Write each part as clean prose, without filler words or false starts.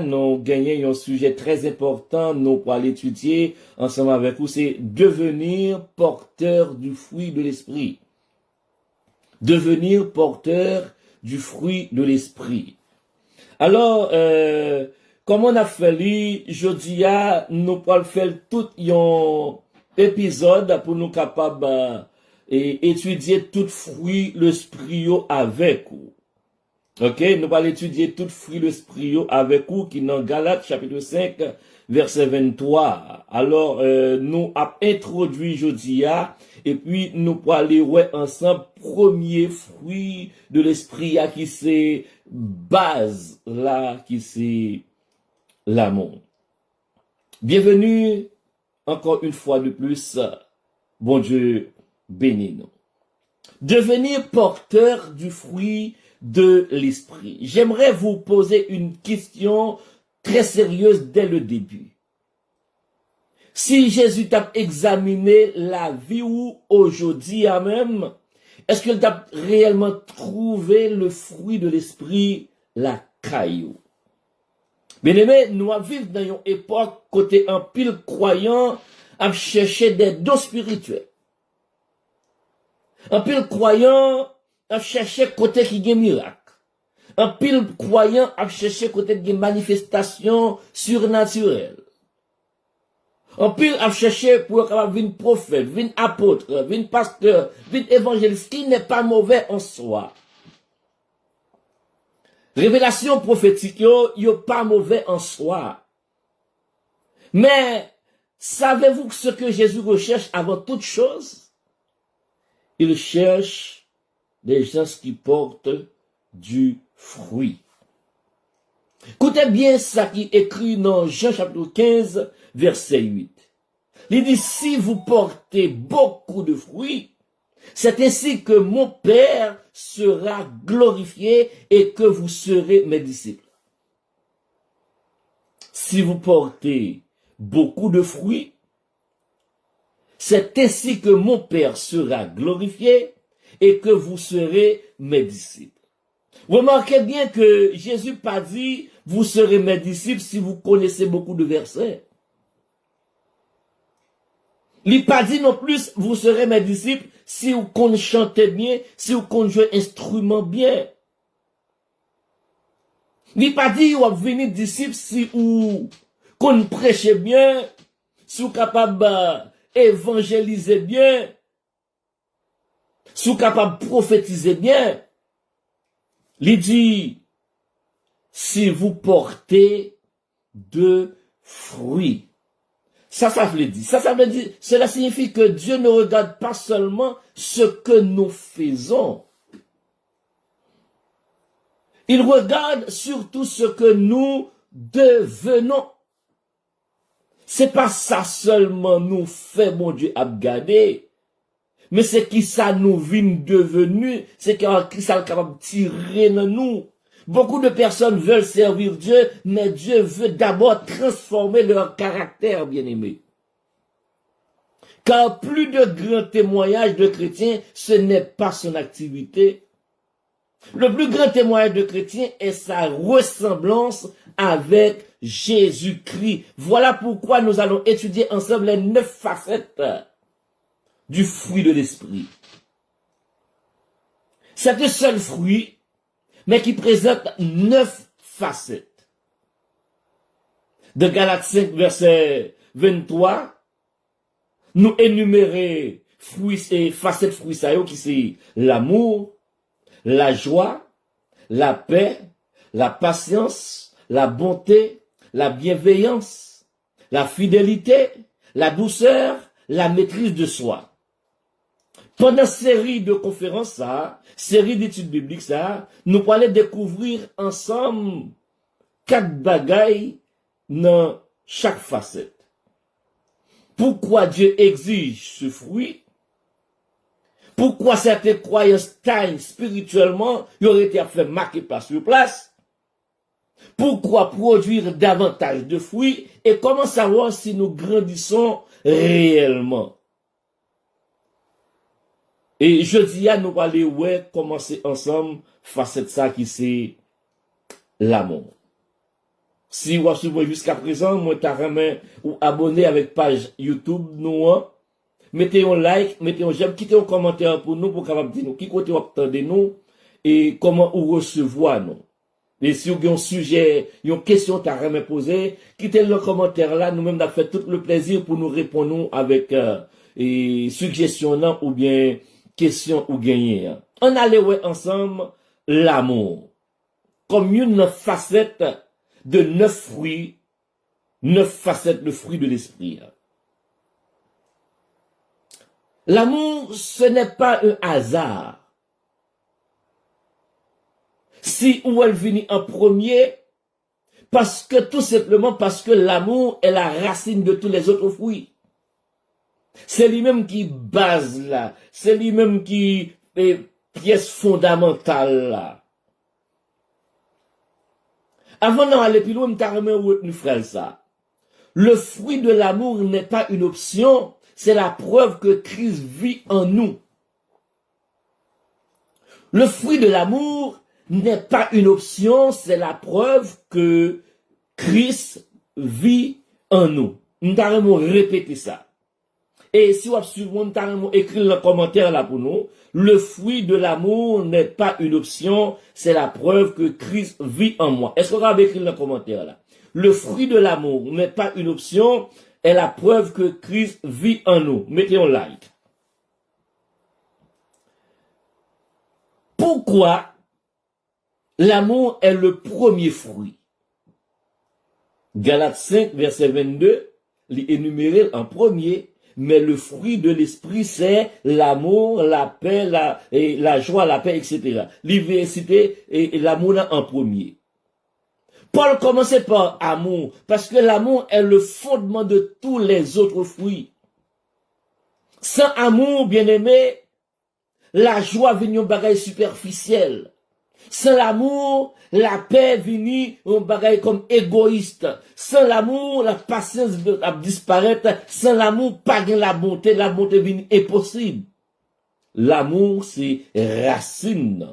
nous gagnons un sujet très important, nous pour l'étudier ensemble avec vous, c'est devenir porteur du fruit de l'esprit. Devenir porteur du fruit de l'esprit. Alors, comme on a fait lui, jeudi nous pourrons faire tout un épisode pour nous capables étudier tout fruit l'esprit avec vous. Ok, nous allons étudier tout fruit l'esprit avec vous qui dans Galates chapitre 5 verset 23. Alors nous avons introduit jeudi et puis nous pourrons aller ouais ensemble premier fruit de l'esprit qui c'est base là qui c'est l'amour. Bienvenue encore une fois de plus. Bon Dieu bénis nous. Devenir porteur du fruit de l'esprit. J'aimerais vous poser une question très sérieuse dès le début. Si Jésus t'a examiné la vie ou aujourd'hui à même, est-ce qu'il t'a réellement trouvé le fruit de l'esprit, la caillou? Bien aimé, nous vivons dans une époque côté un pile croyant à chercher des dons spirituels. Un pile croyant à chercher côté qui gagne miracle. Un pile croyant à chercher côté qui manifestation surnaturelle. Un pile à chercher pour venir prophète, venir apôtre, venir pasteur, venir évangéliste, qui n'est pas mauvais en soi. Révélation prophétique, yo pas mauvais en soi. Mais, savez-vous ce que Jésus recherche avant toute chose? Il cherche des gens qui portent du fruit. Écoutez bien ça qui est écrit dans Jean chapitre 15, verset 8. Il dit, si vous portez beaucoup de fruits, c'est ainsi que mon Père sera glorifié et que vous serez mes disciples. Si vous portez beaucoup de fruits, c'est ainsi que mon Père sera glorifié et que vous serez mes disciples. Remarquez bien que Jésus pas dit, vous serez mes disciples si vous connaissez beaucoup de versets. Il n'a pas dit non plus, vous serez mes disciples si vous connaissez chanter bien, si vous connaissez jouer instrument bien. Il n'a pas dit, vous allez venir disciples si vous connaissez prêcher bien, si vous capable évangéliser bien, si vous capable prophétiser bien. Il dit, si vous portez de fruits. Ça veut dire. Ça veut dire, cela signifie que Dieu ne regarde pas seulement ce que nous faisons. Il regarde surtout ce que nous devenons. C'est pas ça seulement nous fait, mon Dieu, abgader. Mais c'est qui ça nous vient devenu, c'est qui ça est capable de tirer de nous. Beaucoup de personnes veulent servir Dieu, mais Dieu veut d'abord transformer leur caractère, bien-aimé. Car plus de grands témoignages de chrétiens, ce n'est pas son activité. Le plus grand témoignage de chrétien est sa ressemblance avec Jésus-Christ. Voilà pourquoi nous allons étudier ensemble les 9 facettes du fruit de l'esprit. C'est un seul fruit, mais qui présente 9 facettes. De Galates 5, verset 23, nous énumérer fruits et facettes fruits qui c'est l'amour, la joie, la paix, la patience, la bonté, la bienveillance, la fidélité, la douceur, la maîtrise de soi. Pendant série de conférences, série d'études bibliques, nous allons découvrir ensemble 4 bagailles dans chaque facette. Pourquoi Dieu exige ce fruit? Pourquoi certaines croyances taillent spirituellement, y aurait été fait marquer par sur place? Pourquoi produire davantage de fruits? Et comment savoir si nous grandissons réellement? Et jeudi, nous allons commencer ensemble facette ça qui c'est l'amour. Si vous suivez jusqu'à présent, moi, t'as remis ou abonné avec page YouTube, nous, hein. Mettez un like, mettez un j'aime, quittez un commentaire pour nous, pour capable dire nous, qui côté vous attendez nous, et comment vous recevoir nous. Et si vous avez un sujet, une question t'as remis posé, quittez le commentaire là, nous-mêmes, nous avons fait tout le plaisir pour nous répondre avec, et suggestions là, ou bien, questions ou gagner, hein. On allait ouais ensemble, l'amour. Comme une facette de 9 facettes de fruits de l'esprit. L'amour, ce n'est pas un hasard. Si ou elle vient en premier, tout simplement parce que l'amour est la racine de tous les autres fruits. C'est lui-même qui base là, c'est lui-même qui est pièce fondamentale là. Avant d'aller plus loin, nous frère ça. Le fruit de l'amour n'est pas une option, c'est la preuve que Christ vit en nous. Le fruit de l'amour n'est pas une option, c'est la preuve que Christ vit en nous. Nous allons répéter ça. Et si vous suivez, nous allons écrire le commentaire là pour nous. Le fruit de l'amour n'est pas une option, c'est la preuve que Christ vit en moi. Est-ce que vous avez écrit le commentaire là? Le fruit de l'amour n'est pas une option, est la preuve que Christ vit en nous. Mettez un like. Pourquoi l'amour est le premier fruit? Galates 5, verset 22, l'énuméré en premier. Mais le fruit de l'esprit, c'est l'amour, la paix, la joie, la paix, etc. L'université et l'amour en premier. Paul commençait par amour, parce que l'amour est le fondement de tous les autres fruits. Sans amour, bien-aimé, la joie vient un bagage superficiel. Sans l'amour, la paix vient un bagage comme égoïste. Sans l'amour, la patience va disparaître. Sans l'amour, pas de la bonté vient impossible. L'amour, c'est racine.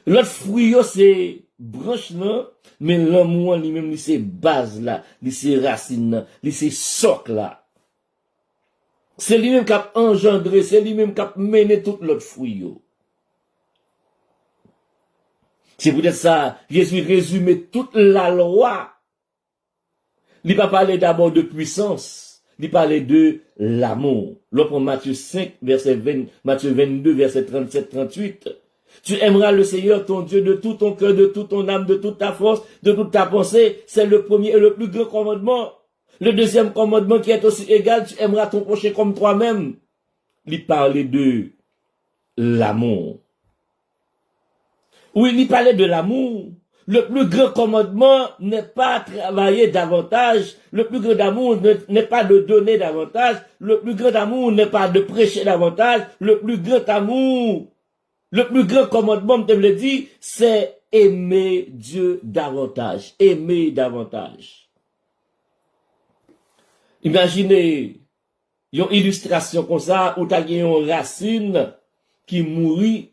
L'autre fruit, c'est branche là, mais l'amour lui-même, c'est base là, c'est racine, c'est socle là. C'est lui-même qui a engendré, c'est lui-même qui a mené tout l'autre fruit. C'est peut-être ça, Jésus résumé toute la loi. Il pas parlé d'abord de puissance, il parlait de l'amour. L'autre Matthieu 5, verset 20, Matthieu 22, verset 37-38. Tu aimeras le Seigneur ton Dieu de tout ton cœur, de toute ton âme, de toute ta force, de toute ta pensée. C'est le premier et le plus grand commandement. Le deuxième commandement qui est aussi égal, tu aimeras ton prochain comme toi-même. Il parlait de l'amour. Oui, il parlait de l'amour. Le plus grand commandement n'est pas travailler davantage. Le plus grand amour n'est pas de donner davantage. Le plus grand amour n'est pas de prêcher davantage. Le plus grand amour, le plus grand commandement, je le dis, c'est aimer Dieu davantage. Aimer davantage. Imaginez une illustration comme ça, où tu as une racine qui mourit.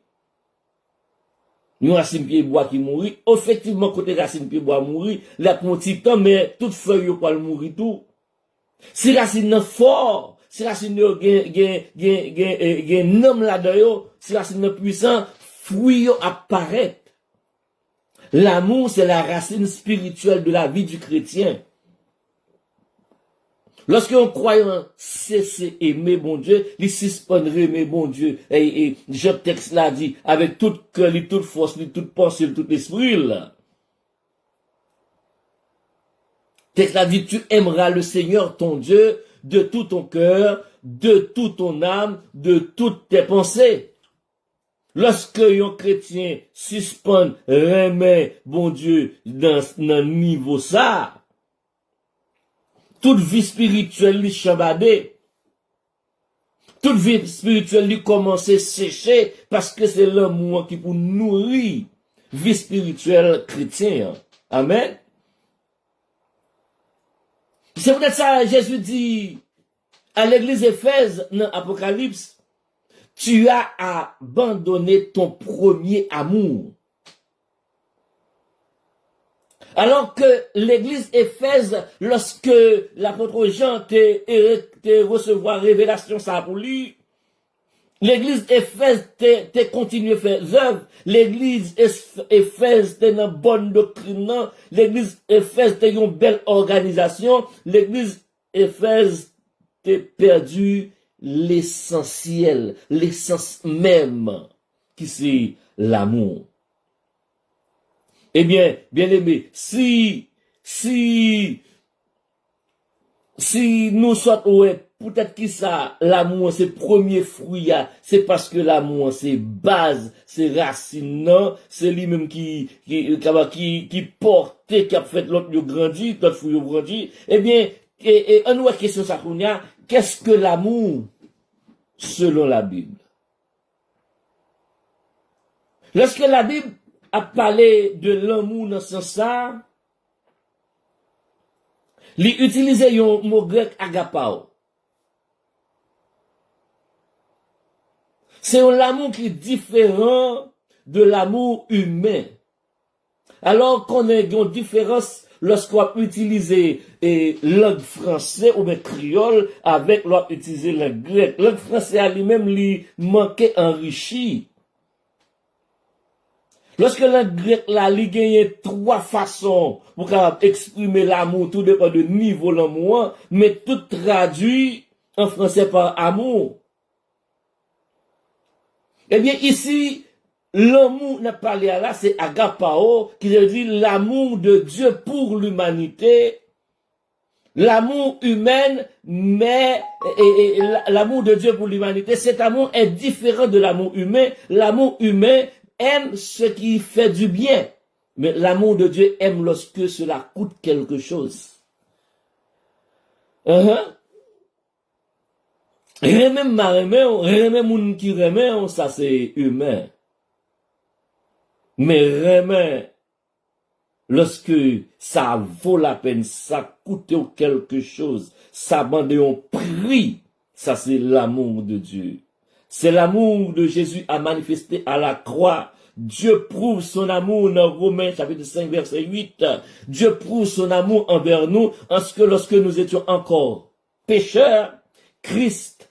Une racine pied bois qui mourit. Effectivement, côté racine pied bois mourit, la petit temps, mais toute feuille yo pas mourir tout. Si racine fort, si racine gen nom là-dedans, si racine puissant, fruit yo apparaît. L'amour, c'est la racine spirituelle de la vie du chrétien. Lorsqu'un croyant cesse aimer bon Dieu, il suspendrait aimer bon Dieu. Et Job texte l'a dit, avec toute cœur, toute force, toute pensée, tout esprit, là. Texte l'a dit, tu aimeras le Seigneur ton Dieu de tout ton cœur, de toute ton âme, de toutes tes pensées. Lorsque un chrétien suspend, aimer bon Dieu dans niveau ça, toute vie spirituelle lui chabadé. Toute vie spirituelle lui commence à sécher parce que c'est l'amour qui pour nourrir vie spirituelle chrétienne. Amen. C'est peut-être ça, Jésus dit à l'église Éphèse, dans l'Apocalypse, tu as abandonné ton premier amour. Alors que l'église Éphèse, lorsque l'apôtre Jean te recevoir révélation ça pour lui, l'église Éphèse te continué faire œuvre, l'église Éphèse te dans bonne doctrine, l'église Éphèse te une belle organisation, l'église Éphèse te perdu l'essentiel, l'essence même, qui c'est l'amour. Eh bien, bien aimé, si nous sommes, ouais, peut-être que ça, l'amour, c'est premier fruit, c'est parce que l'amour, c'est base, c'est racine, non, c'est lui-même qui porte, qui a fait l'autre grandi, l'autre fruit grandi. Eh bien, on nous question ça, qu'est-ce que l'amour, selon la Bible? Lorsque la Bible a parlé de l'amour dans ce sens, il utilise un mot grec agapao. C'est un amour qui est différent de l'amour humain. Alors qu'on a une différence lorsqu'on utilise langue française ou bien créole avec l'on utilise langue grecque. Langue française à lui-même lui manquait enrichi. Lorsque la grec la li gagne trois façons pour exprimer l'amour, tout dépend de niveau l'amour, mais tout traduit en français par amour. Eh bien, ici, l'amour n'a pas l'air là, c'est agapao, qui veut dire l'amour de Dieu pour l'humanité, l'amour humain, mais l'amour de Dieu pour l'humanité, cet amour est différent de l'amour humain. L'amour humain aime ce qui fait du bien. Mais l'amour de Dieu aime lorsque cela coûte quelque chose. Remè ma remè, remè moun qui remè, ça c'est humain. Mais remè, lorsque ça vaut la peine, ça coûte quelque chose, ça bande un prix, ça c'est l'amour de Dieu. C'est l'amour de Jésus à manifester à la croix. Dieu prouve son amour dans Romains chapitre 5 verset 8. Dieu prouve son amour envers nous en ce que lorsque nous étions encore pécheurs, Christ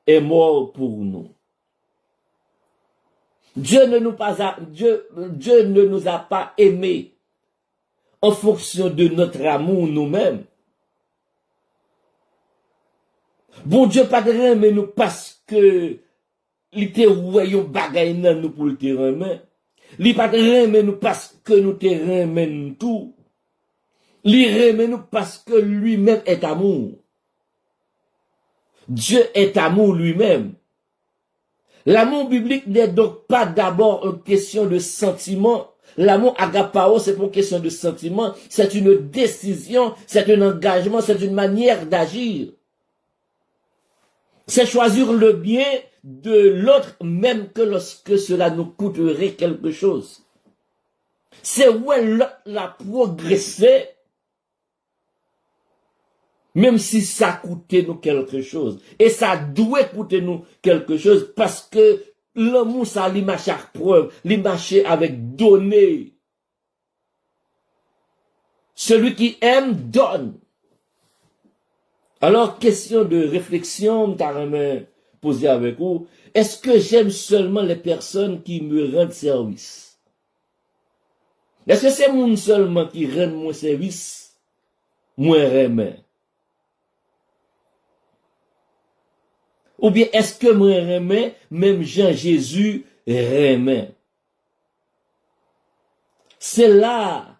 est mort pour nous. Dieu ne nous a pas aimés en fonction de notre amour nous-mêmes. Bon Dieu pas de mais nous parce que il te voyons bagay nan nous pour le terrain. Il pas de mais nous parce que nous te remen tout. Il remen nous parce que lui-même est amour. Dieu est amour lui-même. L'amour biblique n'est donc pas d'abord une question de sentiment. L'amour agapao, c'est pas une question de sentiment. C'est une décision, c'est un engagement, c'est une manière d'agir. C'est choisir le bien de l'autre, même que lorsque cela nous coûterait quelque chose. C'est où l'autre l'a progressé, même si ça coûtait nous quelque chose. Et ça doit coûter nous quelque chose parce que l'amour, ça lui marche à preuve, lui marche avec donner. Celui qui aime, donne. Alors, question de réflexion, t'as posé avec vous. Est-ce que j'aime seulement les personnes qui me rendent service? Est-ce que c'est moi seulement qui rend mon service? Moi, remets. Ou bien est-ce que moi remets, même Jean-Jésus remet? C'est là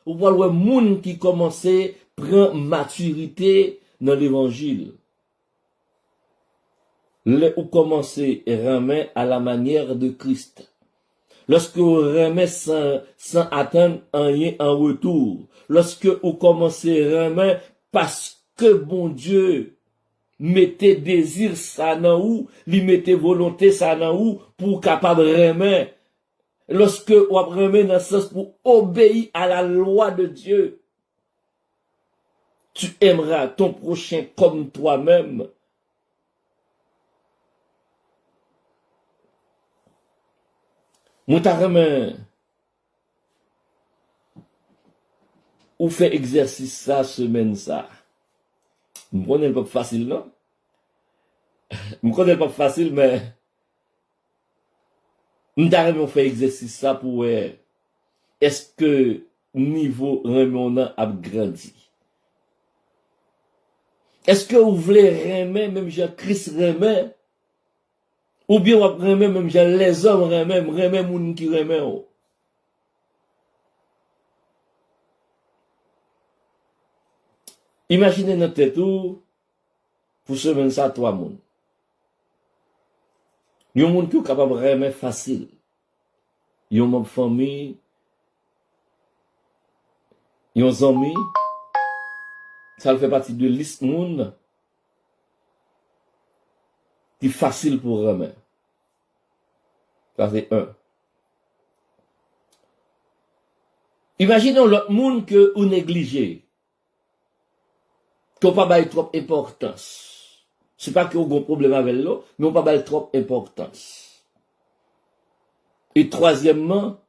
où on voit le monde qui commençait prend maturité dans l'évangile. Où commençait remet à la manière de Christ. Lorsque vous remet sans attendre rien en retour. Lorsque vous commencez remet parce que bon Dieu mettez désir ça dans ou, li mettez volonté ça dans ou pour capable remettre. Lorsque on remet dans le sens pour obéir à la loi de Dieu, tu aimeras ton prochain comme toi-même. Mon ta remet ou fait exercice ça, semaine ça. Je ne connais pas facile, non? Je ne connais pas facile, mais nous avons fait exercice ça pour est-ce que niveau remontant a grandi? Est-ce que vous voulez remettre même Jean-Christ remet? Ou bien vous remet même les hommes remet moun qui remet? Imaginez notre tête tout pour semaine ça 3 moun. Yon moun qui est capable de remettre facile. Yon moun famille, yon zami, ça fait partie de liste moun qui est facile pour remettre. Ça c'est un. Imaginons l'autre monde que vous négligez. Qu'on pas bail trop importance. C'est pas que vous avez un problème avec l'eau, mais on pas bail trop importance. Et troisièmement,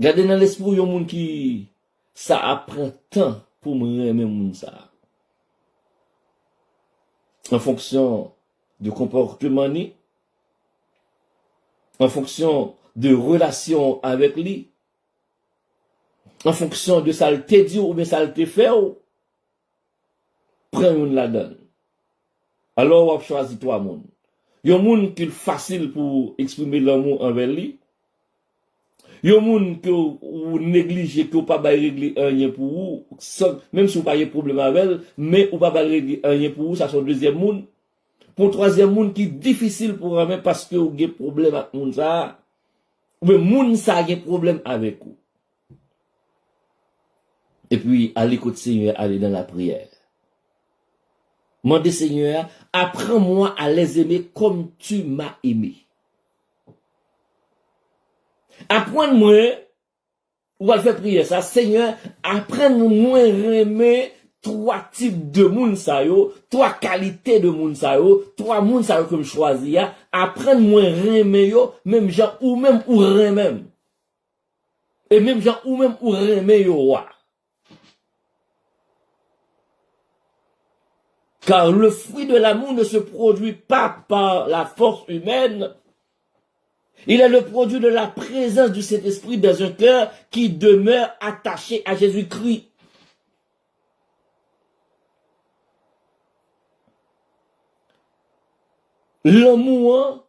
gardez dans l'esprit yon monde qui ça apprend temps pour me remettre moun ça. En fonction de comportement ni, en fonction de relation avec lui, en fonction de ça le te dit ou bien ça le te fait, prends une la donne. Alors, on choisit trois moun. Yon moun qui est facile pour exprimer l'amour envers lui. Yon moun que ou négligez, que ou pas régler rien pour vous, même si vous n'avez pas de problème avec elle, mais ou pas régler rien pour vous, ça c'est le deuxième moun. Pour troisième moun qui est difficile pour remettre parce que vous avez problème avec moun ça, ou bien moun ça a problème avec vous. Et puis, à l'écoute Seigneur, aller dans la prière. Mandez Seigneur, apprends-moi à les aimer comme tu m'as aimé. Apprends-moi, ou va le faire prier ça, Seigneur, apprends-moi à aimer trois types de moun sa yo, trois qualités de moun sa yo, trois moun sa yo que je choisis, apprends-moi à aimer yo, même gens ou même ou rien même. Et même gens ou même ou aimer yo. Car le fruit de l'amour ne se produit pas par la force humaine. Il est le produit de la présence du Saint-Esprit dans un cœur qui demeure attaché à Jésus-Christ. L'amour,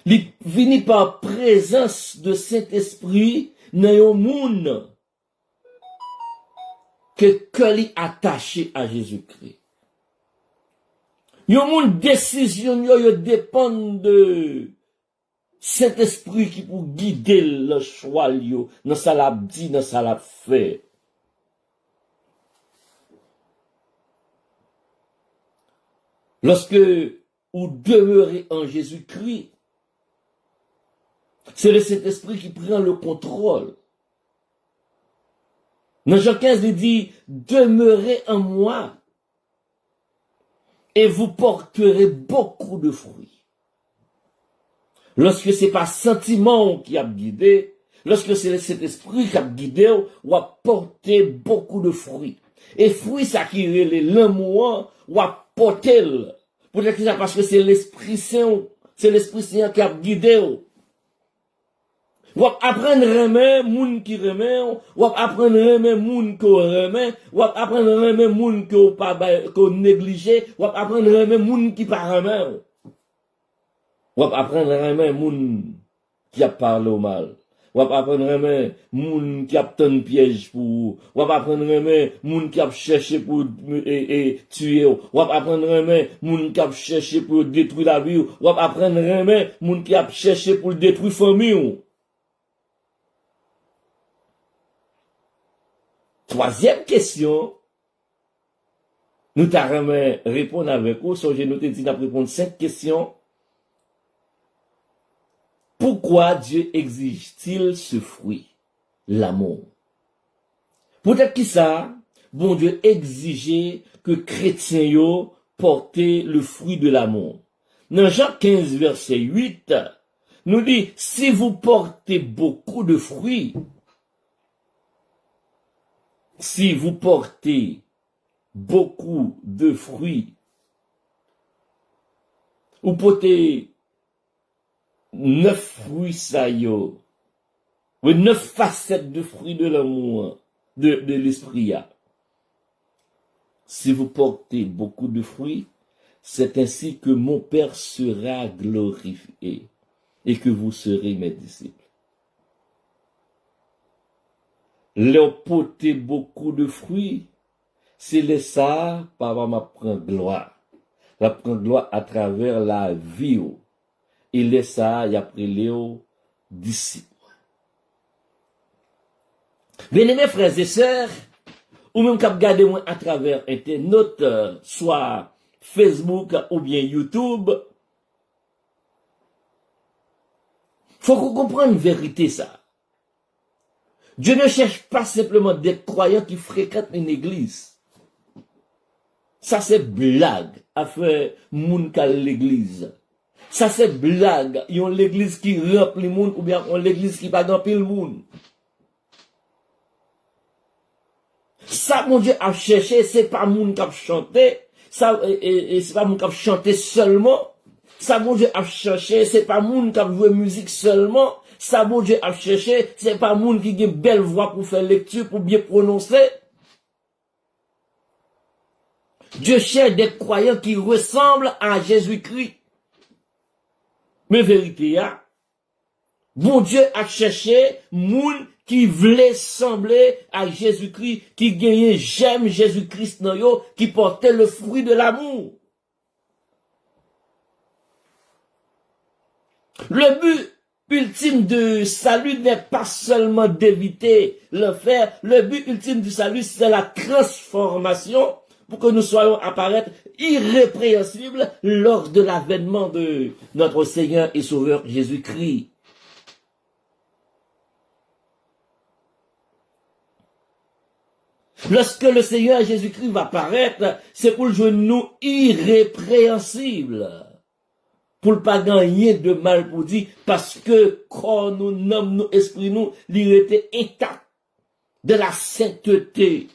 il vient par présence de Saint-Esprit dans un monde que li attaché à Jésus-Christ. Yon moun décision yo dépend de cet esprit qui pour guider le choix yo dans ça l'a dit, dans ça l'a fait. Lorsque vous demeurez en Jésus-Christ, c'est le Saint-Esprit qui prend le contrôle. Dans Jean 15, il dit, demeurez en moi et vous porterez beaucoup de fruits. Lorsque c'est pas sentiment qui a guidé, lorsque c'est cet esprit qui a guidé, ou a porté beaucoup de fruits. Et fruits, ça qui est l'amour, ou a porté. Peut-être que c'est parce que c'est l'Esprit Saint qui a guidé. Ou apprendre à remettre moun qui remet, ou apprendre à remettre moun qui remet, ou apprendre à remettre moun qui pas négligé, ou apprendre à remettre moun qui pas remet. Ou apprendre à remettre moun qui a parlé au mal. Ou apprendre à remettre moun qui a tant piège pour, ou apprendre à remettre moun qui a cherché pour tuer, ou apprendre à remettre moun qui a cherché pour détruire la vie, ou apprendre à remettre moun qui a cherché pour détruire famille. Troisième question, nous t'avons répondre avec vous, so j'ai noté dit répondre 5 questions. Pourquoi Dieu exige-t-il ce fruit, l'amour? Peut-être que ça, bon Dieu exigeait que chrétiens yo portaient le fruit de l'amour. Dans Jean 15, verset 8, nous dit, si vous portez beaucoup de fruits, si vous portez beaucoup de fruits, ou portez 9 fruits ça yo, ou 9 facettes de fruits de l'amour, de l'esprit. Si vous portez beaucoup de fruits, c'est ainsi que mon Père sera glorifié et que vous serez mes disciples. Leur porter beaucoup de fruits, c'est le ça, papa m'a prend gloire. La prend gloire à travers la vie. Et le ça, y a pris Léo disciples. Bien mes frères et sœurs, ou même qu'à regarder moi à travers Internet, soit Facebook ou bien YouTube, faut qu'on comprenne une vérité ça. Dieu ne cherche pas simplement des croyants qui fréquentent une église. Ça c'est blague à faire moun ka l'église. Ça c'est blague, yon l'église qui remplit moun ou bien on l'église qui pas remplir le moun. Ça mon Dieu a cherché, c'est pas moun qui a chanté, ça c'est pas moun qui a chanté seulement. Ça mon Dieu a cherché, c'est pas moun qui a joué musique seulement. Ça, bon Dieu a cherché, c'est pas moun qui a une belle voix pour faire lecture, pour bien prononcer. Dieu cherche des croyants qui ressemblent à Jésus-Christ. Mais vérité, hein? Bon Dieu a cherché moun qui voulait sembler à Jésus-Christ, qui gagnait j'aime Jésus-Christ dans yo, qui portait le fruit de l'amour. Le but ultime de salut n'est pas seulement d'éviter l'enfer. Le but ultime du salut, c'est la transformation pour que nous soyons apparaître irrépréhensibles lors de l'avènement de notre Seigneur et Sauveur Jésus-Christ. Lorsque le Seigneur Jésus-Christ va apparaître, c'est pour le nous irrépréhensibles. Pour ne pas gagner de mal pour dire, parce que corps nous, nomme nous, esprit nous, il était intact de la sainteté.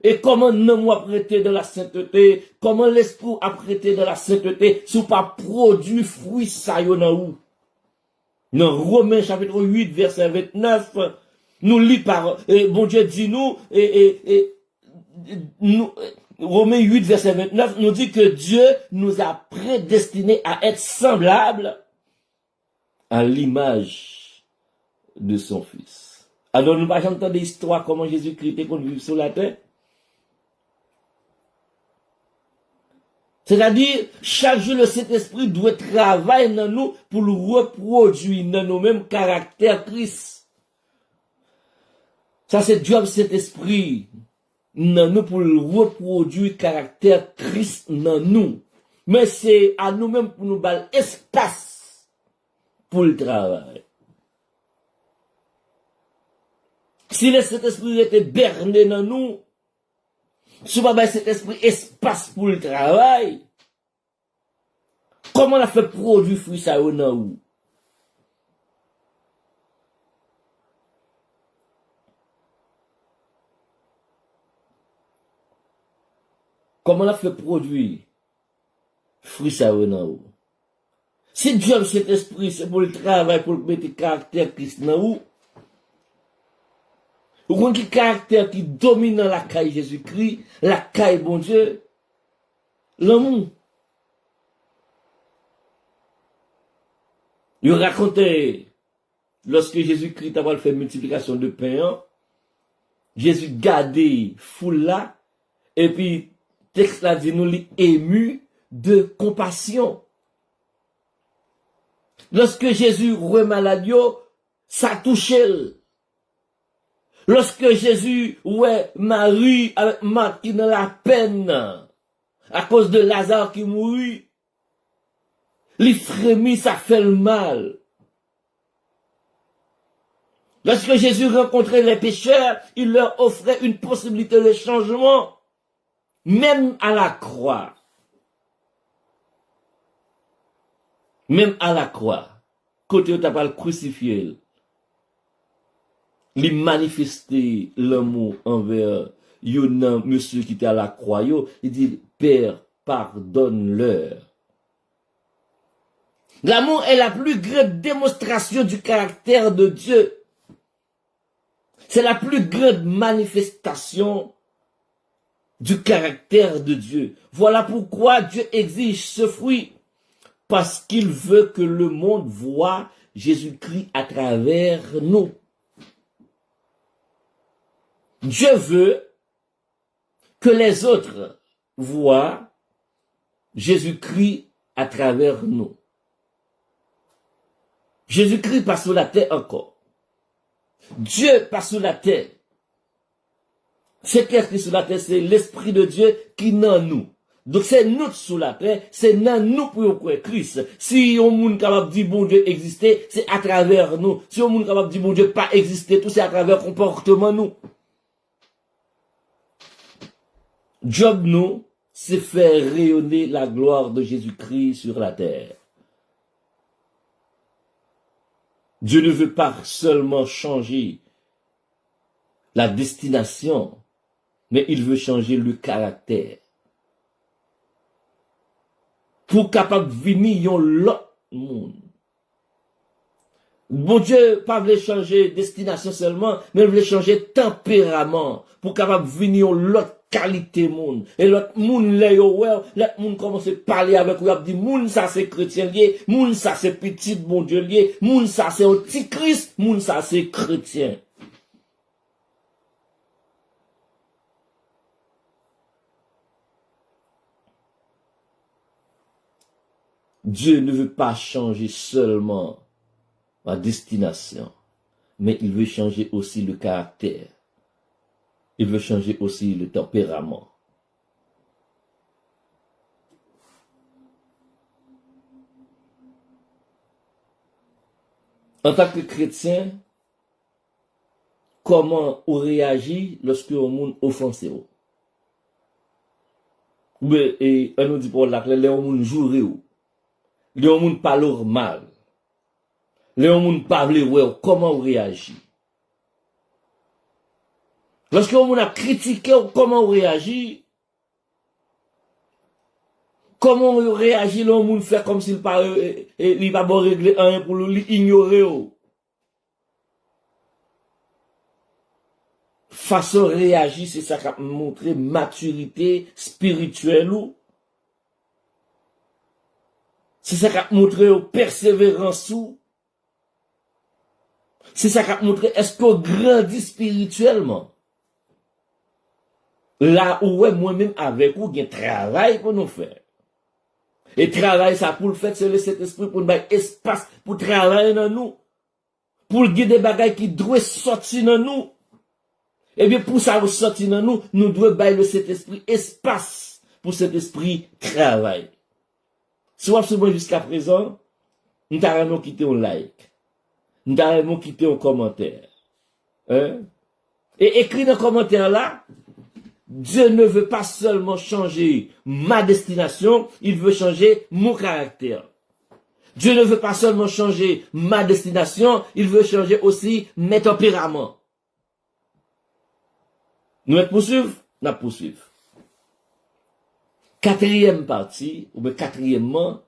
Et comment nous a prêté de la sainteté, comment l'esprit a prêté de la sainteté, si pas produit fruit ça y en où. Dans Romains chapitre 8, verset 29, nous lit par, bon Dieu dit nous, nous, Romains 8, verset 29, nous dit que Dieu nous a prédestinés à être semblables à l'image de son Fils. Alors, nous n'avons pas entendu l'histoire comment Jésus-Christ était qu'on vit sur la terre. C'est-à-dire, chaque jour, le Saint-Esprit doit travailler dans nous pour le reproduire dans nos mêmes caractères Christ. Ça, c'est Dieu, Saint-Esprit. Dans nous pour le reproduire caractère Christ dans nous. Mais c'est à nous-mêmes pour nous donner espace pour le travail. Si le Saint-Esprit était berné dans nous, si on n'a cet esprit espace pour le travail, comment on a fait produire fruit ça dans nous? Comment on a fait produire fruit ça dans nous? Si Dieu cet esprit, c'est pour le travail, pour mettre le caractère Christ dans nous, ou qu'on qui caractère qui domine dans la caille Jésus-Christ, la caille bon Dieu, l'amour. Il racontait, lorsque Jésus-Christ a fait multiplication de pain, Jésus gardait foule là, et puis, texte là dit nous ému de compassion. Lorsque Jésus remaladio, ça touchait. Lorsque Jésus, Marie avec Marthe qui dans la peine, à cause de Lazare qui mourut, il frémit, ça fait le mal. Lorsque Jésus rencontrait les pécheurs, il leur offrait une possibilité de changement, même à la croix. Même à la croix. côté où t'as pas le crucifié, il manifestait l'amour envers un monsieur qui était à la croix. Il dit, Père, pardonne-leur. L'amour est la plus grande démonstration du caractère de Dieu. C'est la plus grande manifestation du caractère de Dieu. Voilà pourquoi Dieu exige ce fruit. Parce qu'il veut que le monde voie Jésus-Christ à travers nous. Dieu veut que les autres voient Jésus-Christ à travers nous. Jésus-Christ passe sur la terre encore. Dieu passe sur la terre. C'est qu'est-ce qui est sur la terre? C'est l'Esprit de Dieu qui est en nous. Donc c'est nous sur la terre, c'est dans nous pour croire Christ. Si on monde capable de dire bon Dieu exister, c'est à travers nous. Si on monde capable de dire bon Dieu pas exister, tout c'est à travers comportement nous. Job nous, c'est faire rayonner la gloire de Jésus-Christ sur la terre. Dieu ne veut pas seulement changer la destination, mais il veut changer le caractère. Pour capable venir yon l'autre monde. Bon Dieu pas voulait changer destination seulement, mais il voulait changer tempérament pour capable venir l'autre qualité monde. Et l'autre monde là l'autre monde commence à parler avec lui, dit monde ça c'est chrétien lié, monde ça c'est petit bon Dieu lié, monde ça c'est antichrist, monde ça c'est chrétien. Dieu ne veut pas changer seulement la destination, mais il veut changer aussi le caractère. Il veut changer aussi le tempérament. En tant que chrétien, comment on réagit lorsque on monde offensé? Et on nous dit pour la clé, les gens jouent. Les gens parlent mal. Les gens parlent comment on réagit. Lorsque on a critiqué comment on réagit, comment on réagit, le monde fait comme s'il parle, il va pas régler un pour l'ignorer. Façon réagir, c'est ça qui a montré maturité spirituelle ou. C'est ça qui a montré persévérance ou. C'est ça qui a montré est-ce qu'on grandit spirituellement. Là où moi-même avec vous, il y a un travail pour nous faire. Et travail, ça pour le faire, c'est le Saint-Esprit pour nous donner espace pour travailler dans nous. Pour guider des bagages qui doivent sortir dans nous. Et bien, pour ça sortir dans nous, nous devons bailler le Saint-Esprit espace pour cet esprit travail. Si vous avez jusqu'à présent, nous avons quitté un like. Nous avons quitté un commentaire. Hein? Et écrit dans le commentaire là, Dieu ne veut pas seulement changer ma destination, il veut changer mon caractère. Dieu ne veut pas seulement changer ma destination, il veut changer aussi mes tempéraments. Nous allons poursuivre? Nous allons poursuivre. Quatrième partie, ou bien quatrièmement,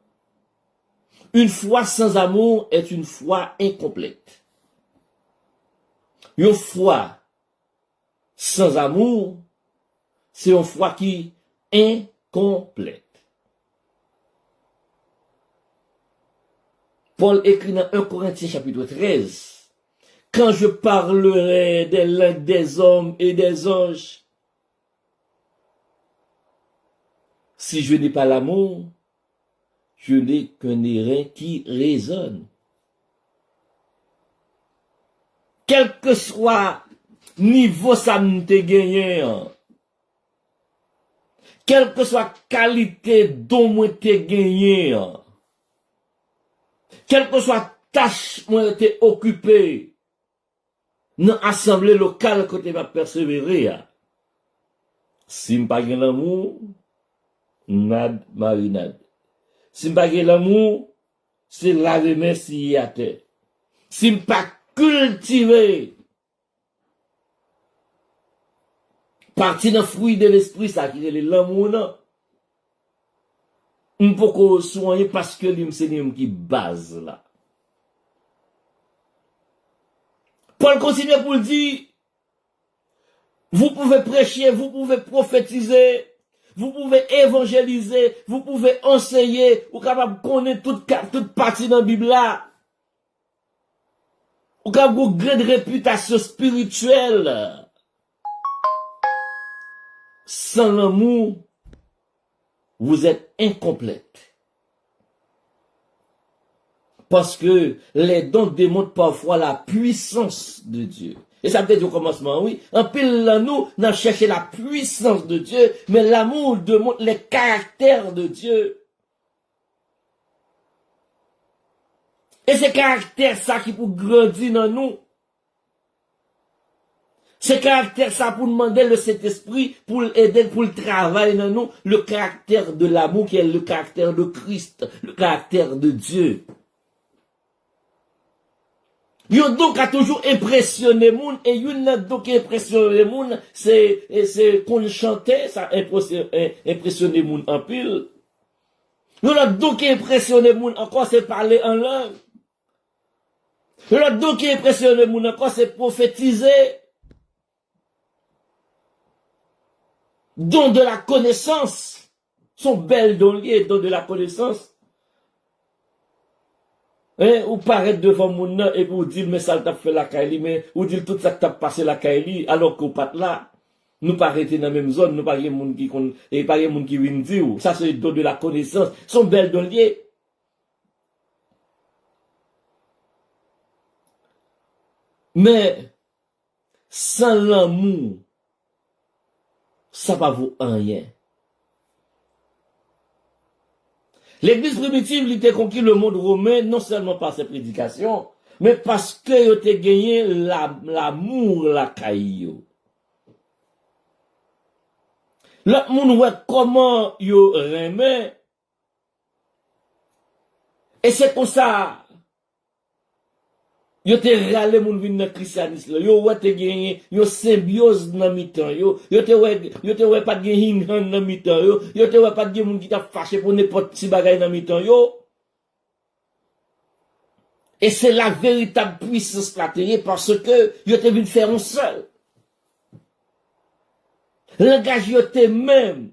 une foi sans amour est une foi incomplète. Une foi sans amour, c'est une foi qui est incomplète. Paul écrit dans 1 Corinthiens chapitre 13, quand je parlerai des langues des hommes et des anges, si je n'ai pas l'amour, je n'ai qu'un airain qui résonne. Quel que soit niveau ça me te gagné, quelle que soit qualité dont moi te gagné, quelle que soit tâche moi te occupé, dans assemblée locale que tu vas persévérer, si m'pas gen l'amour, nad marinade. Si m'pas gen l'amour, c'est la remercier à terre. Si pas cultiver partie d'un fruit de l'esprit, ça qui est l'amour, non. On peut soigner parce que c'est lui qui base là. Paul continue pour le dire, vous pouvez prêcher, vous pouvez prophétiser, vous pouvez évangéliser, vous pouvez enseigner, vous êtes capable de connaître toute partie dans la Bible là. Vous êtes capable de grande réputation spirituelle. Sans l'amour, vous êtes incomplète. Parce que les dons démontrent parfois la puissance de Dieu. Et ça peut être au commencement, oui. En pile là, nous cherché la puissance de Dieu, mais l'amour démontre les caractères de Dieu. Et ces caractères, ça qui pour grandir dans nous. Ces caractères, ça pour demander le Saint-Esprit, pour aider, pour le travail dans nous, le caractère de l'amour qui est le caractère de Christ, le caractère de Dieu. Yon donc a toujours impressionné moun, et yon a donc impressionné moun, c'est qu'on chantait, ça impressionné moun en pile. Yon a donc impressionné moun encore, c'est parler en langue. Yon a donc impressionné moun encore, c'est prophétiser. Dons de la connaissance, sont belles dons liés, dons de la connaissance. Ou paraître devant mon nom et vous dire, mais ça t'a fait la Kaili, mais ou dire tout ça t'a passé la Kaili, alors qu'on pas là. Nous pas arrêter dans la même zone, nous pas y moun qui et pas y moun qui vient dire, ça c'est don de la connaissance, sont belles dons liés. Mais, sans l'amour, ça va vous rien. L'église primitive, il était conquis le monde romain, non seulement par ses prédications, mais parce que il était gagné l'amour, la caillou. L'autre monde voit comment il remet. Et c'est comme ça, yo te râlé moun vin dans christianisme yo ouais te gagné yo symbiose dans mi-temps yo te ouais pas de hinhan dans mi-temps yo te ouais pas de moun qui t'a fâché pour n'importe petit bagay dans mi-temps yo. Et c'est la véritable puissance la terre parce que yo te vinn faire un seul. Langage yo te même.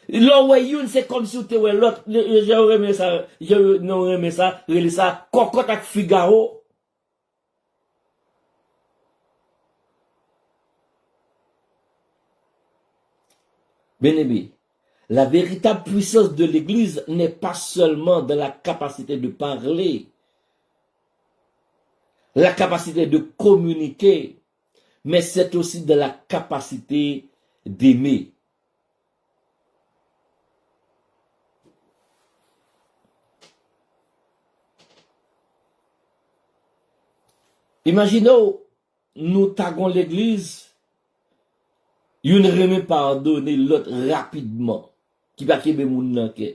L'on c'est comme si tu es l'autre, j'aurais ça, j'aurais ça, relais ça, cocotte avec Figaro. Bien-aimé, la véritable puissance de l'église n'est pas seulement dans la capacité de parler, la capacité de communiquer, mais c'est aussi de la capacité d'aimer. Imaginons, nous taguons l'église, une remet pardonner l'autre rapidement, qui va kebe moun nan ke.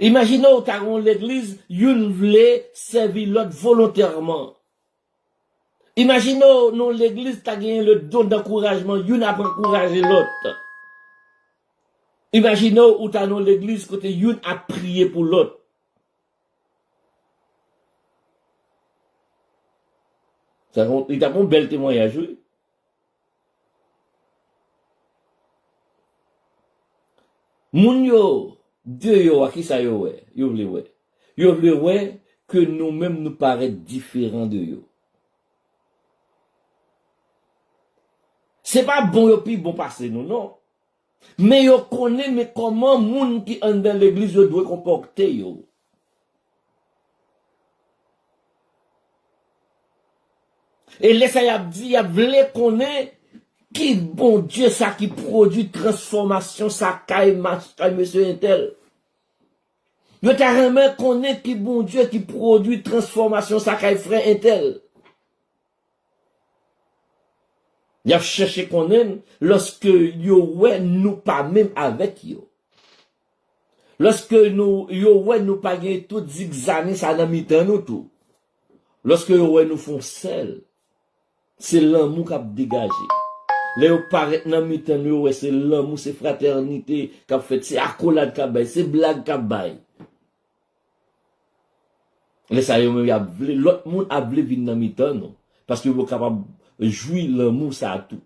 Imaginons, taguons l'église, une voulait servir l'autre volontairement. Imaginons, nous l'église, t'as gagné le don d'encouragement, une a encouragé l'autre. Imaginons, où t'as dans l'église, côté une a prié pour l'autre. Il t'a un bel témoignage, oui. Moun yo, Dieu yo, à qui ça yo, ouais, yo vle ouais. Yo vle ouais, que nous-mêmes nous paraît différents de yo. C'est pas bon yo pi bon passé nous, non. Mais yo connaît, mais comment moun qui en dans l'église yo doit comporter yo. Et laissez y a dit, y a vle connaît qui bon Dieu ça qui produit transformation ça caille monsieur intel. Yo t'a remet connaît qui bon Dieu qui produit transformation ça caille frère intel. Y a cherché qu'on aime lorsque yo ouais nous pas même avec yo. Lorsque nous yo ouais nous pas gain tout zigzaner ça dans mitan nous tout. Lorsque yo ouais nous font seul, c'est l'amour qui a dégagé. Les yo paraît dans mitan yo ouais c'est l'amour, c'est fraternité qui a fait, c'est accolade qui a bail, c'est blague qui a bail. Les ça yo même l'autre monde a voulu venir dans mitan non parce que vous capable jouir l'amour ça a tout.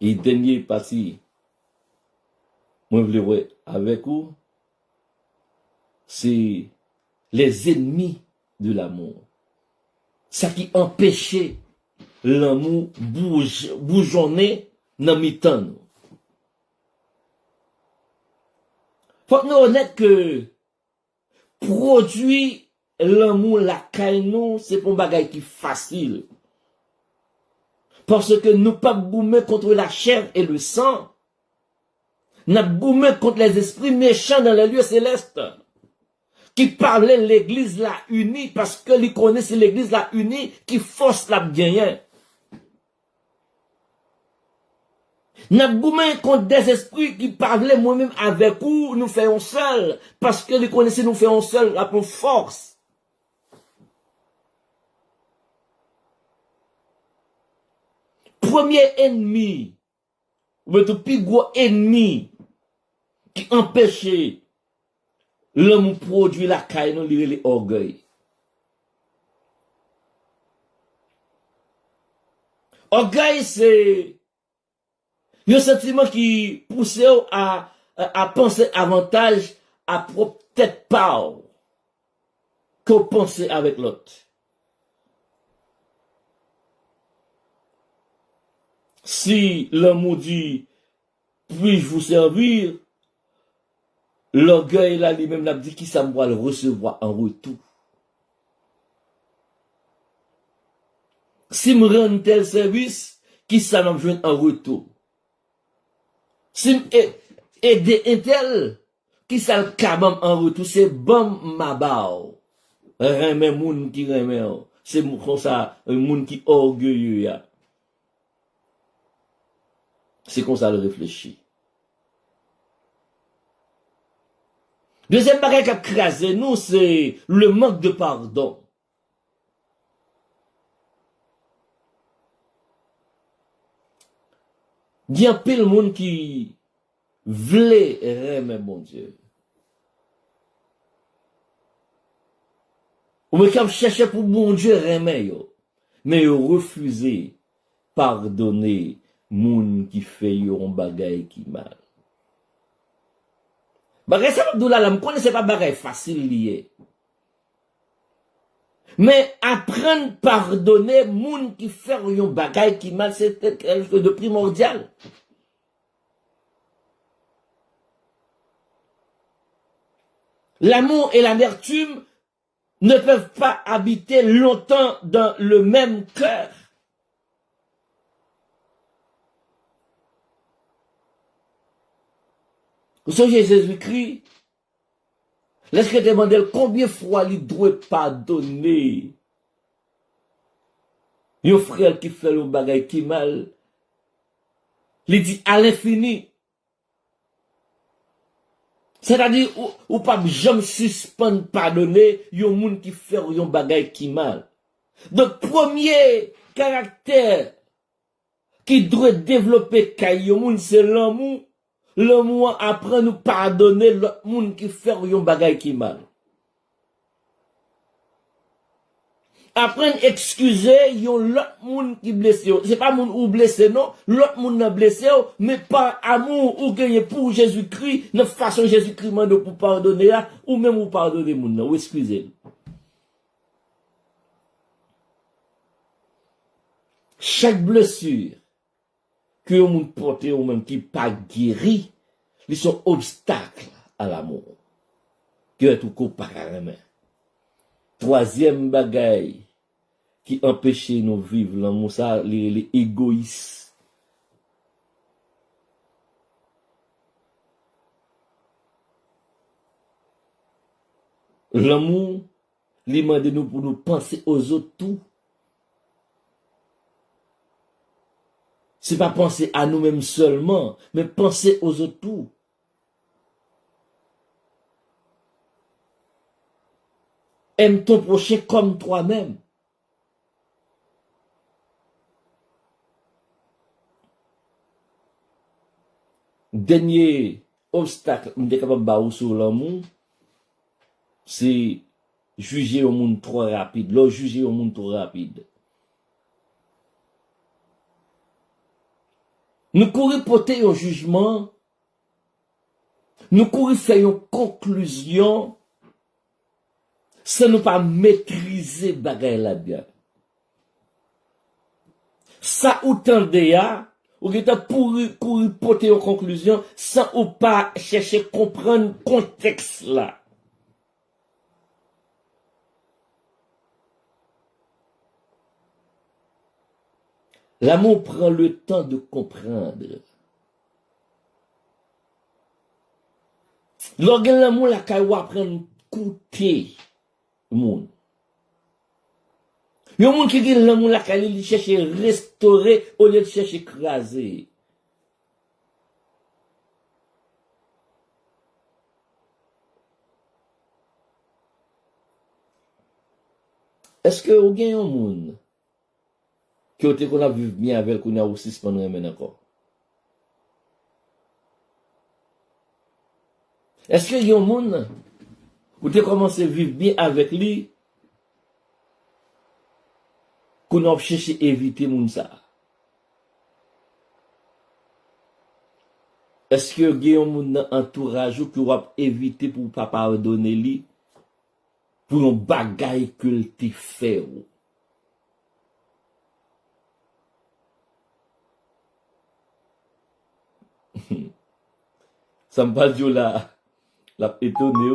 Et dernier parti moi je veux avec vous c'est les ennemis de l'amour. Ça qui empêchait l'amour bougeonner dans mi-temps. Faut que nous honnête que produire l'amour la caille nous, c'est pour un bagage qui facile. Parce que nous pas boumer contre la chair et le sang. Nous boumer contre les esprits méchants dans les lieux célestes. Qui parlait l'église la unie parce que lui connaissent l'église la unie qui force la gagner. N'a boumé contre des esprits qui parlaient moi-même avec vous, nous faisons seul parce que lui connaissent nous faisons seul la pour force. Premier ennemi, ou le plus gros ennemi qui empêchait l'homme produire la caille, non, les orgueil. Orgueil, c'est un sentiment qui pousse à penser avantage à propre tête pas que penser avec l'autre. Si l'homme dit, puis-je vous servir, l'orgueil là lui-même l'a dit qui ça me va le recevoir en retour. Si me rend tel service, qui ça m'a besoin en retour. Si me aider un tel, qui ça le kabam en retour, c'est bon ma bao. Remen moun qui remen, c'est comme ça, un moun qui orgueilleux ya. C'est comme ça le réfléchit. Deuxième bagage qui a crasé nous, c'est le manque de pardon. Il y a pile monde qui voulait aimer mon Dieu. Ou mais comme chercher pour mon Dieu aimer yo, mais yo refusé pardonner moun qui fait yo un bagay qui mal. Bagay ça m'abdou la me connaissez pas bagay facile lié. Mais apprendre pardonner moun qui fait un bagay qui mal, c'est quelque chose de primordial. L'amour et l'amertume ne peuvent pas habiter longtemps dans le même cœur. Vous savez, Jésus-Christ, lorsque demandé combien de fois il doit pardonner un frère qui fait le bagay qui mal, il dit à l'infini. C'est-à-dire, ou pas jamais suspendre pardonner un monde qui fait un bagay qui mal. Donc, premier caractère qui doit développer kay moun, c'est l'amour. L'amour apprend nous pardonner l'autre monde qui fait un bagay qui mal. Apprendre excuser l'autre monde qui blessé. C'est pas moun ou blessé non, l'autre monde n'a blessé, mais pas amour ou gagner pour Jésus-Christ, de façon Jésus-Christ mande pour pardonner ou même ou pardonner moun ou excuser. Chaque blessure que moun porte ou même qui pas guéri, ils sont obstacles à l'amour. Que tout coup pas carrément. Troisième bagaille qui empêche nous vivre l'amour, ça, les égoïstes. L'amour, il demande nous pour nous penser aux autres tout. C'est pas penser à nous-mêmes seulement, mais penser aux autres tout. Aime ton prochain comme toi-même. Dernier obstacle, on est capable de sur l'amour, c'est juger au monde trop rapide. Là, juger au monde trop rapide. Nous courons porter un jugement, nous courons faire une conclusion, sans nous pas maîtriser bagay là-dedans. Ça ou tendez ou qui pour courir porter une conclusion, sans ou pas chercher à comprendre le contexte là. L'amour prend le temps de comprendre. Lorsque l'amour la kay apprendre écouter le monde. Il y a un monde qui dit l'amour la kay il cherche restaurer au lieu de chercher écraser. Est-ce que vous avez un monde qui a vécu bien avec qu'on a aussi pendant maintenant encore? Est-ce qu'il y a un monde où tu as commencé à vivre bien avec lui qu'on a cherché à éviter moun ça? Est-ce que il y a un monde dans l'entourage qui va éviter pour pas pardonner lui pour un bagay que il t'a fait? Ça me parle de là, la étonné.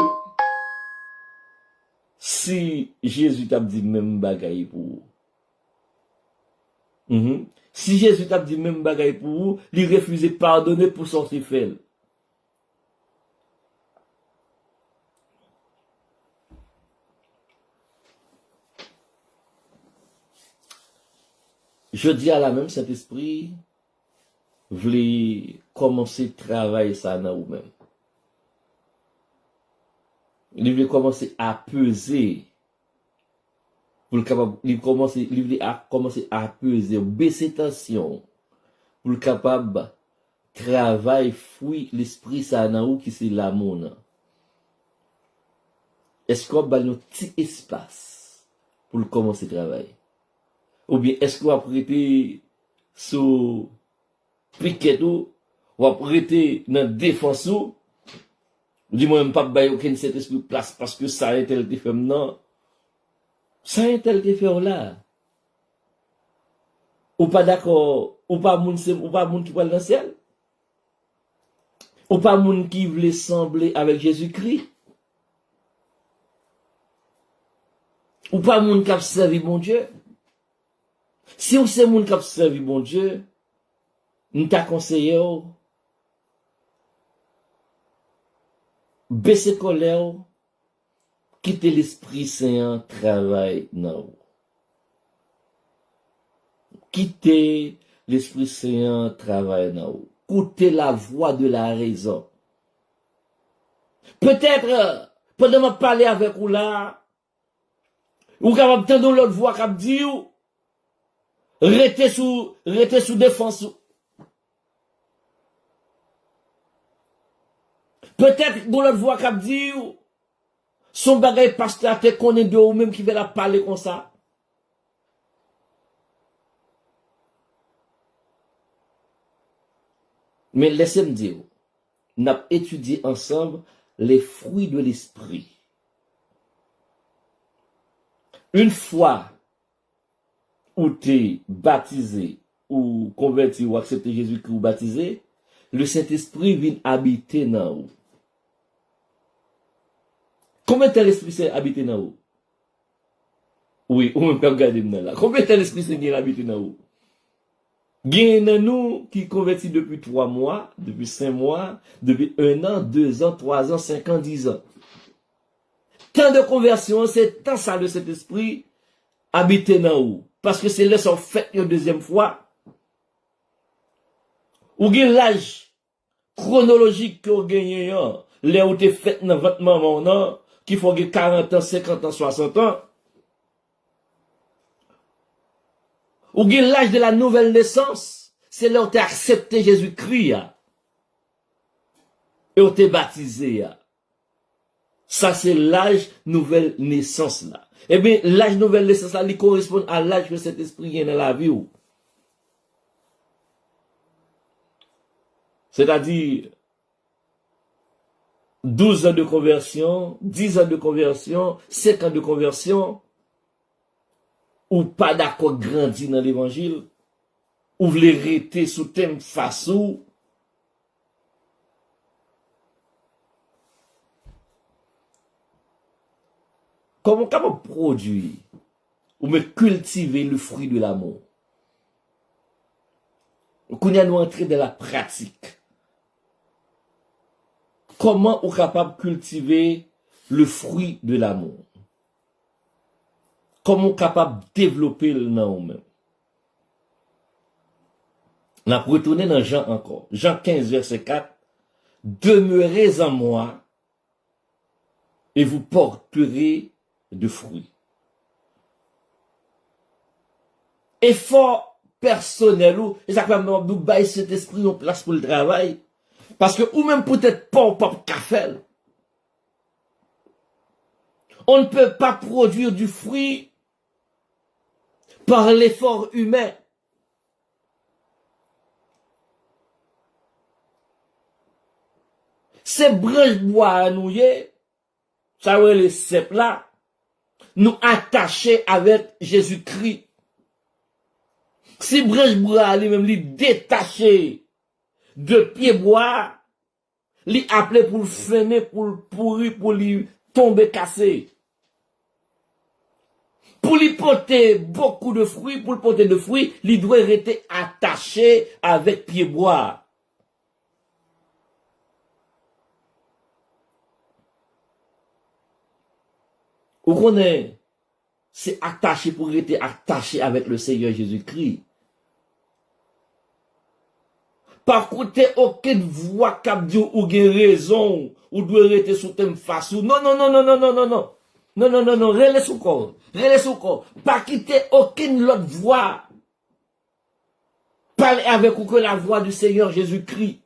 Si Jésus t'a dit même bagay pour vous. Si Jésus t'a dit même bagay pour vous, il refusait de pardonner pour sortir fait. Je dis à la même Saint-Esprit, voulez commencer à travailler ça dans vous-même. Il veut commencer à peser. Il veut commencer à peser, baisser tension. Pour le capable travail, fouiller l'esprit ça dans vous qui c'est l'amour. Est-ce qu'on a un petit espace pour commencer à travailler? Ou bien est-ce qu'on va prêter sous piquet ou va prêter dans défense ou dis-moi même pas bailler aucun cet esprit place parce que ça est tel fait non. Ça est tel fait là. Ou pas d'accord, ou pas moun qui va dans le ciel. Ou pas moun qui veut sembler avec Jésus-Christ. Ou pas moun qui a servi mon Dieu. Si on sait moun qui a servi mon Dieu, nous t'a conseillé baisser colère, quitter l'Esprit Saint, travail non. Quitter l'Esprit Saint, travail non. Écoutez la voix de la raison. Peut-être, pendant que je parle avec vous là, ou capable d'entendre l'autre voix qui dit, restez sous défense. Peut-être dans l'autre voix qui dit, son bagay pasteur te connaît de ou même qui veut la parler comme ça. Mais laissez-moi dire, nous avons étudié ensemble les fruits de l'esprit. Une fois où tu es baptisé, ou converti, ou accepté Jésus-Christ ou baptisé, le Saint-Esprit vient habiter dans vous. Combien de temps l'Esprit Saint habite dans vous? Oui, ou même pas regarder là. Combien de temps l'Esprit Saint habite dans vous? Il y a nous qui convertis depuis 3 mois, depuis 5 mois, depuis 1 an, 2 ans, 3 ans, 5 ans, 10 ans. Tant de conversion, c'est tant ça de cet esprit habité dans vous. Parce que c'est là qu'on fait une deuxième fois. Ou gen l'âge chronologique que vous gagnez, là où t'es fait dans votre maman, non, qui faut que 40 ans, 50 ans, 60 ans. Ou gen l'âge de la nouvelle naissance, c'est là où t'es accepté Jésus-Christ, et où t'es baptisé, Ça, c'est l'âge nouvelle naissance, là. Eh bien, l'âge nouvelle naissance, là, il correspond à l'âge que cet esprit vient dans la vie, C'est-à-dire, 12 ans de conversion, 10 ans de conversion, 5 ans de conversion, ou pas d'accord grandi dans l'évangile, ou voulez rester sous thème façon, comment produire, ou me cultiver le fruit de l'amour? Qu'on a nous entrer dans la pratique. Comment on est capable de cultiver le fruit de l'amour? Comment on est capable de développer le nom même? On a retourné dans Jean encore. Jean 15, verset 4. Demeurez en moi et vous porterez de fruits. Effort personnel ou, et ça va nous bailler cet esprit en place pour le travail. Parce que, ou même peut-être pas au pop café. On ne peut pas produire du fruit par l'effort humain. Ces branches bois à nous, ça veut les cèpes là, nous attacher avec Jésus-Christ. Si branche bois lui-même, lui détaché de pied bois, lui appelé pour le freiner, pour le pourrir, pour lui tomber cassé. Pour lui porter beaucoup de fruits, pour le porter de fruits, il doit rester attaché avec pied bois. Vous connaissez, c'est attaché pour rester attaché avec le Seigneur Jésus-Christ. Par contre, aucune voix qui dit ou gen raison, ou doit rester sous thème face ou non, non, non, non, non, non, non, non. Non, non, non, non, relais sous corps. Relais sous corps. Pas quitter aucune autre voix. Parler avec ou que la voix du Seigneur Jésus-Christ.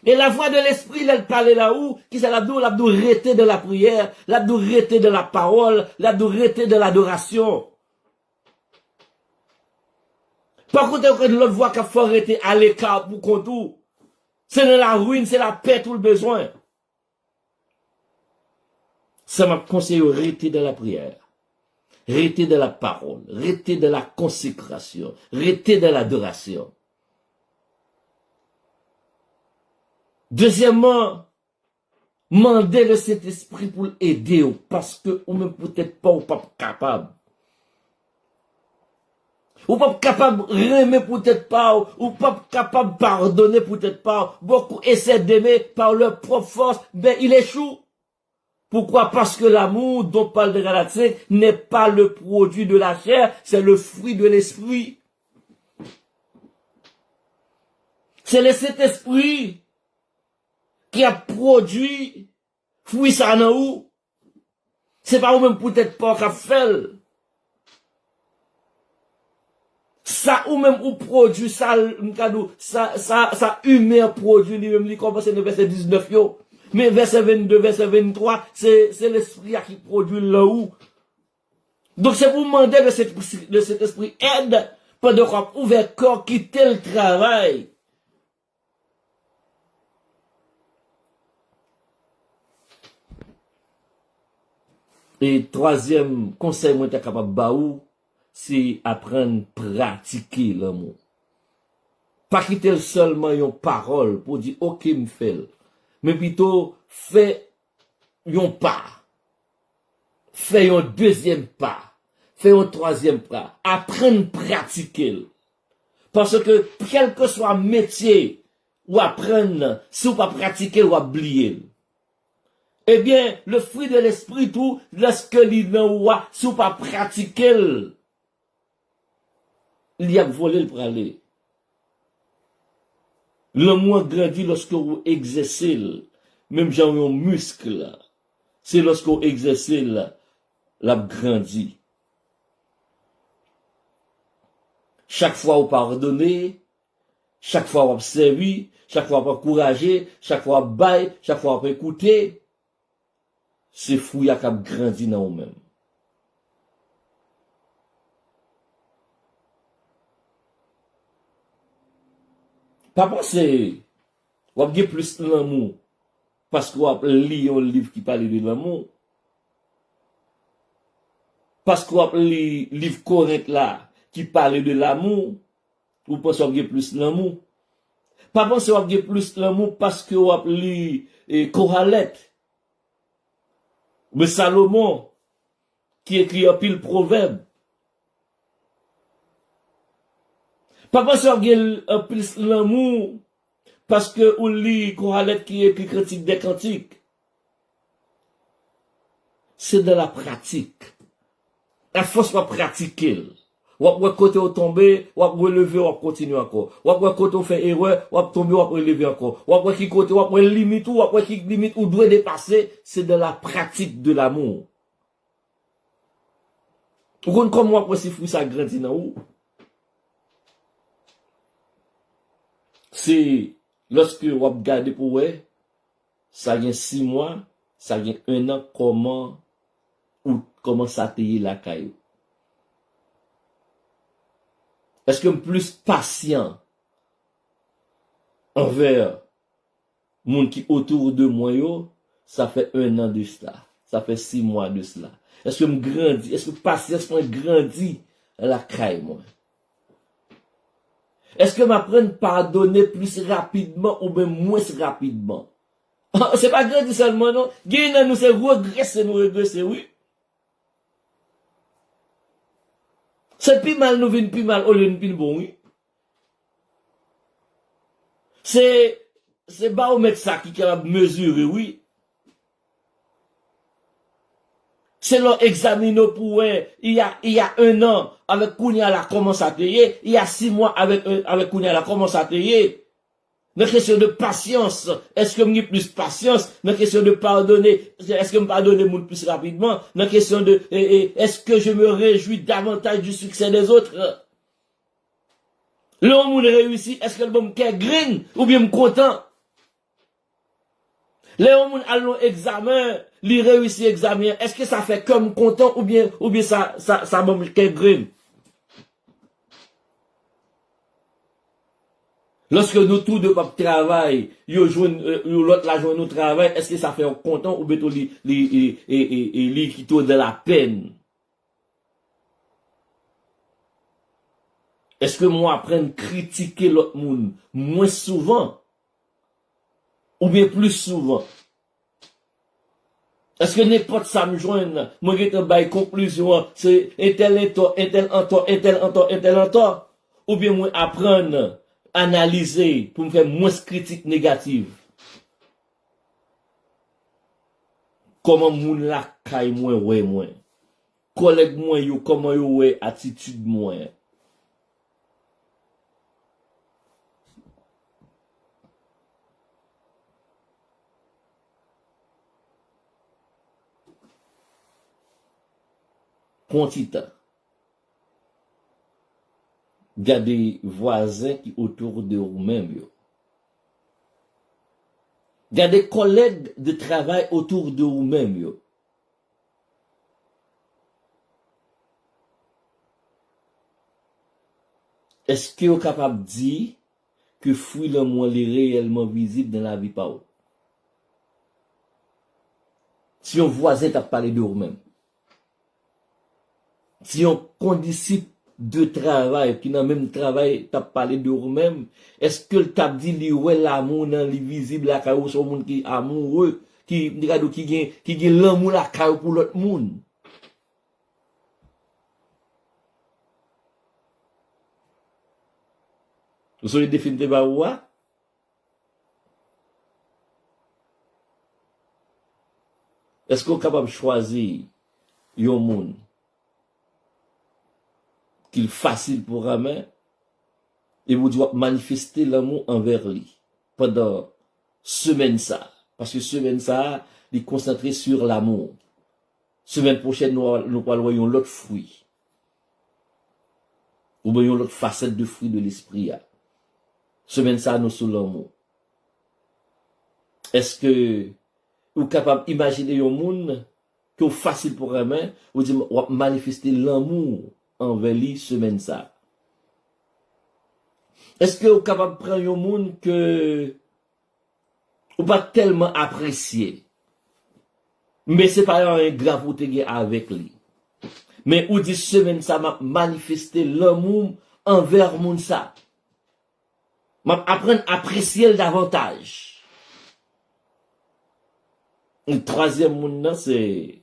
Et la voix de l'esprit, elle parle là-haut, qui c'est l'abdou rester de la prière, l'abdou rester de la parole, l'abdou rester de l'adoration. Par contre, l'autre voix qui a faut arrêter à l'écart pour qu'on tout. C'est dans la ruine, c'est la paix, tout le besoin. Ça m'a conseillé de rester de la prière, rester de la parole, rester de la consécration, rester de l'adoration. Deuxièmement, mandez le Saint-Esprit pour l'aider, parce que ou même peut-être pas ou pas capable. Ou pas capable de remer peut-être pas, ou pas capable de pardonner peut-être pas. Beaucoup essaient d'aimer par leur propre force, ben il échoue. Pourquoi? Parce que l'amour dont parle de Galates n'est pas le produit de la chair, c'est le fruit de l'esprit. C'est le Saint-Esprit qui a produit fruit ça dans où. C'est pas ou même peut-être pas qu'a fait. Ça ou même ou produit ça humain produit lui-même li commence dans verset 19 yo. Mais verset 22, verset 23, c'est l'esprit qui produit là où. Donc c'est pour demander de cet esprit aide pendant qu'on ouvert corps quitter le travail. Et troisième conseil moi t'es capable baou, c'est apprendre à pratiquer l'amour. Pas quitter seulement une parole pour dire OK me fait, mais plutôt fait un pas. Fait un deuxième pas. Fait un troisième pas. Apprendre à pratiquer. Parce que quel que soit le métier ou apprendre, si vous pas pratiquer ou oublier. Eh bien, le fruit de l'esprit tout, lorsque l'il n'a si vous pas pratiquer, il y a volé le pralé. L'amour grandit lorsque vous exercez, même genre un muscle. C'est lorsque vous exercez, la grandit. Chaque fois vous pardonnez, chaque fois vous observez, chaque fois vous encouragez, chaque fois vous baillez, chaque fois vous écoutez, c'est fruit qui a grandi dans vous-même. Pas penser, vous avez plus l'amour parce que vous avez lu un livre qui parle de l'amour. Parce que vous avez lu un livre correct là qui parle de l'amour, vous pensez que vous avez plus l'amour. Pas penser que vous avez plus l'amour parce que vous avez lu Coralette, mais Salomon qui écrit un pile proverbe. Pas penser que vous avez plus l'amour parce que vous lit Coralette qui écrit Cantique des Cantiques. C'est de la pratique. La force va pratiquer. Ou après côté au tomber, ou après relever, ou continuer encore. Ou après côté au fait erreur, ou après tomber, ou après relever encore. Ou après qui côté, ou après limite, ou après qui limite, ou doit dépasser, c'est de la pratique de l'amour. Vous comprenez comment après si fruit ça grandit dans vous? C'est lorsque vous regardez pour vous, ça vient 6 mois, ça vient 1 an, comment ça taille la caillou. Est-ce que plus patient envers monde qui autour de moi, ça fait 1 an de cela, ça fait 6 mois de cela. Est-ce que me grandit, est-ce que patience me grandit la caille moi? Est-ce que m'apprendre à pardonner plus rapidement ou bien moins rapidement? C'est pas grandi seulement, non? Gagner nous c'est regresser, oui. C'est plus mal, nous vient plus mal, au lieu de plus bon, oui. C'est baromètre ça qui est capable de mesurer, oui. C'est leur examiner pour il y a 1 an, avec Kounia la commence à payer, il y a 6 mois avec Kounia la commence à payer. Dans la question de patience, est-ce que j'ai plus patience? Dans la question de pardonner, est-ce que je pardonne plus rapidement? Dans la question de, est-ce que je me réjouis davantage du succès des autres? L'homme réussit, est-ce que le bon me green ou bien me content? Les hommes allons examen, li réussit examen, est-ce que ça fait comme content ou bien ça bon me green? Lorsque nous tous deux pas travail, l'autre la journée nous travail, est-ce que ça fait content ou bien li qui de la peine? Est-ce que moi apprends à critiquer l'autre monde moins souvent ou bien plus souvent? Est-ce que n'importe ça me joigne, moi j'ai une bail conclusion, c'est un tel en temps, ou bien moi apprendre analyser pour me faire moins critique négative. Comment moun la caille moins ouais moins. Collègue moins yo comment yo ouais attitude moins. Quantité. Gardez voisins qui autour de vous-même yo. Gardez collègues de travail autour de vous-même yo. Est-ce que vous êtes capable de dire que fruit l'amour est réellement visible dans la vie par vous? Si un voisin t'a parlé de vous-même, si un condisciple de travail qui dans le même travail t'a parlé de vous-même, est-ce que t'a dit li ouais l'amour dans li visible la caillou son monde qui amoureux, qui gagne l'amour la caillou pour l'autre monde? Vous savez définir par où? Est-ce qu'on est capable de choisir un monde qui est facile pour ramer et vous doit manifester l'amour envers lui? pendant semaine ça. Parce que semaine ça, il est concentré sur l'amour. Semaine prochaine, nous parlons l'autre fruit. Ou bien l'autre facette de fruit de l'esprit. Semaine ça, nous sur l'amour. Est-ce que vous êtes capable d'imaginer un monde qui est facile pour un main, ou dit manifester l'amour envers lui semaine ça? Est-ce que vous êtes capable de prendre un monde que vous pas tellement apprécié, mais c'est pas un grave ou avec lui? Mais ou dit semaine ça m'a manifesté l'amour envers moun ça. M'a apprendre à apprécier davantage. Le troisième monde c'est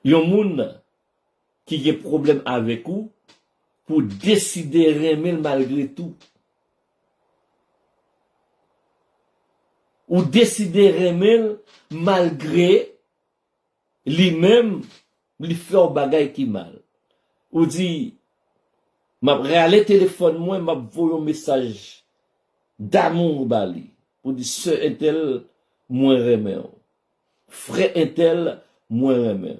un monde qui a problème avec vous pour décider d'aimer malgré tout. Ou décider d'aimer malgré lui-même lui faire bagay qui mal. Ou dit m'a réalé téléphone moi m'a envoyé un message d'amour bali pour dire sœur intel moins remet. Frère intel moins remet.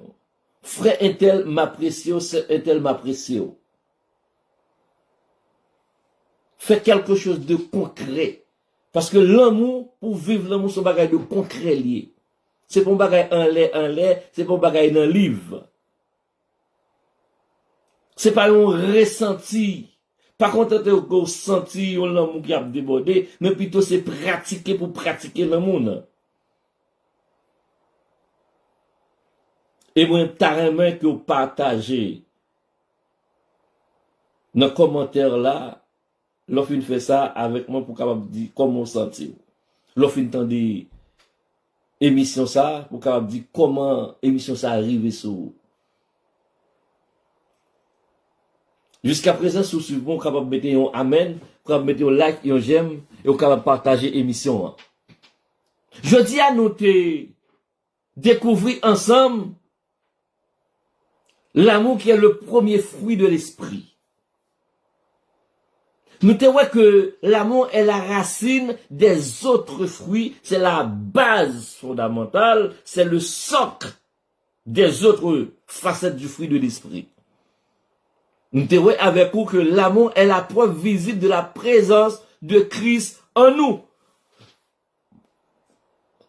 Frère intel m'apprécie, sœur intel m'apprécie. Fais quelque chose de concret. Parce que l'amour, pour vivre l'amour, c'est un bagage de concret lié. C'est pas un bagage en lait, c'est pas un bagage dans un livre. C'est pas un ressenti. Par contre, c'est un ressenti, un l'amour qui a débordé, mais plutôt c'est pratiquer pour pratiquer l'amour. Et moi, t'as main que vous partagez dans le commentaire là, l'offre fait ça avec moi pour capable dire comment sentir. L'offre entendez émission ça pour capable dire comment émission ça arrive sur. Jusqu'à présent, si vous suivez, capable mettre un amen, capable mettre un like, un j'aime et capable partager émission. Je dis à nous te découvrir ensemble l'amour qui est le premier fruit de l'esprit. Nous te voyons que l'amour est la racine des autres fruits, c'est la base fondamentale, c'est le socle des autres facettes du fruit de l'esprit. Nous te voyons avec vous que l'amour est la preuve visible de la présence de Christ en nous.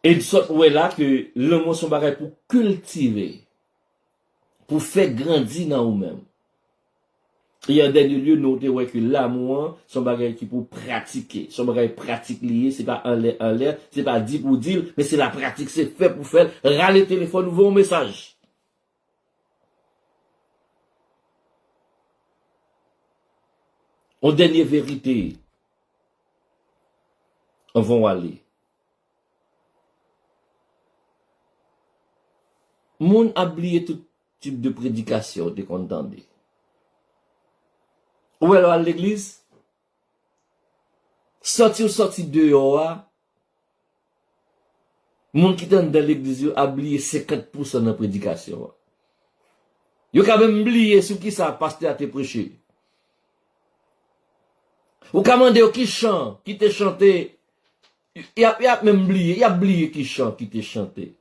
Et de sorte où est là que l'amour sont pareil pour cultiver, pour faire grandir dans nous-mêmes. Et en dernier lieu, nous voyons que l'amour, son bagage qui pour pratiquer. Son bagage pratique lié, c'est pas en l'air, c'est pas dit pour dire, mais c'est la pratique, c'est fait pour faire. Râler téléphone, ouvrir un message. En dernière vérité, on va aller. Moun a oublié tout type de prédication, de contendé. Ou alors à l'église, sorti dehors, moun qui dans l'église a oublié 50% de la prédication. Yo quand même oublié ce qui ça pasteur a te prêché. Ou commandé qui chante, qui te chanté, il a même oublié, il a oublié qui chante, qui te chanté.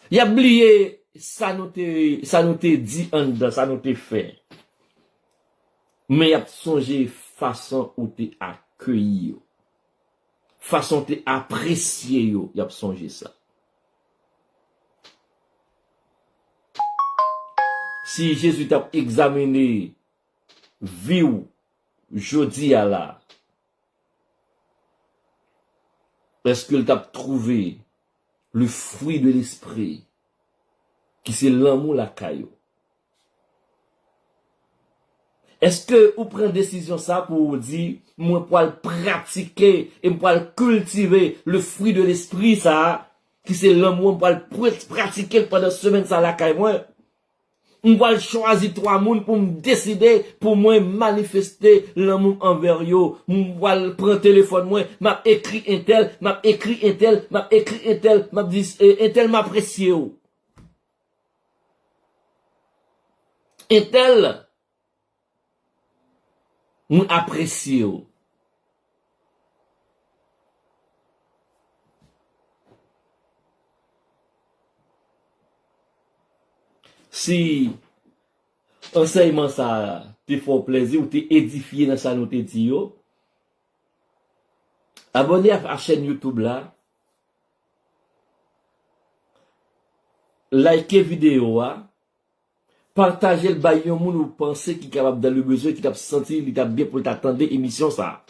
Il a oublié ça nous te dit en dedans, ça nous te fait. Mais il a songé façon où te accueilli, façon te apprécier, il a songé ça. Si Jésus t'a examiné vie ou jodi à la, est-ce qu'il t'a trouvé le fruit de l'esprit qui c'est l'amour la caillou? Est-ce que vous prenez décision ça pour dire moi pour le pratiquer et pour le cultiver le fruit de l'esprit ça qui c'est l'amour pour le pratiquer pendant semaine ça la caillou moi? On va choisir trois moun pour me décider, pour moi manifester l'amour envers yo. On va prendre téléphone moi, m'a écrit un tel, m'a écrit un tel, m'a écrit un tel, m'a dit un tel m'apprécie yo. Un tel nous apprécions. Si enseignement ça te fait plaisir ou te édifié dans ça nous te dit yo, abonnez à la chaîne YouTube là, likez vidéo partagez le baillon moun ou pensez qui est capable dans le besoin, qui t'a senti, il t'a bien pour t'attendre émission ça.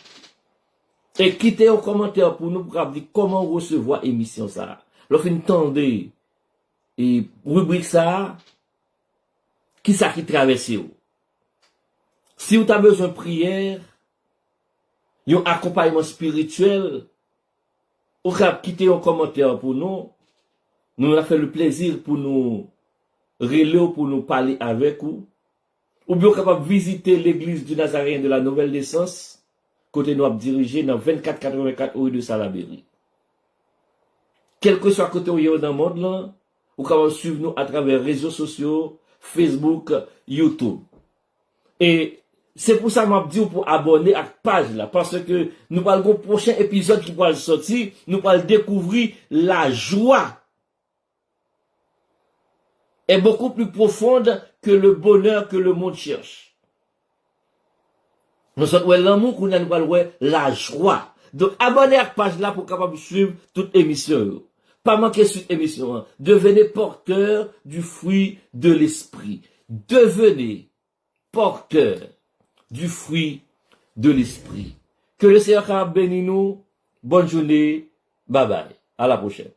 Et quittez un commentaire pour nous pour dire comment recevoir émission ça. Lorsque vous entendez et rubrique ça, qui ça qui traverse vous? Si vous avez besoin de prière, un accompagnement spirituel, vous pouvez quitter un commentaire pour nous. Nous avons fait le plaisir pour nous relayer, pour nous parler avec vous. Ou bien capable de visiter l'église du Nazaréen de la Nouvelle Naissance, côté nous avons dirigé dans 2484 rue de Salaberry. Quel que soit côté où vous êtes dans le monde, là, vous pouvez suivre nous à travers les réseaux sociaux, Facebook, YouTube. Et c'est pour ça que je dis pour abonner à la page là, parce que nous parlons du prochain épisode qui va sortir, nous allons découvrir la joie est beaucoup plus profonde que le bonheur que le monde cherche. Nous sommes l'amour qu'on a la joie. Donc abonnez à la page là pour capable suivre toute émission. Pas manquer cette émission. Devenez porteur du fruit de l'esprit. Devenez porteur du fruit de l'esprit. Que le Seigneur bénisse nous. Bonne journée. Bye bye. À la prochaine.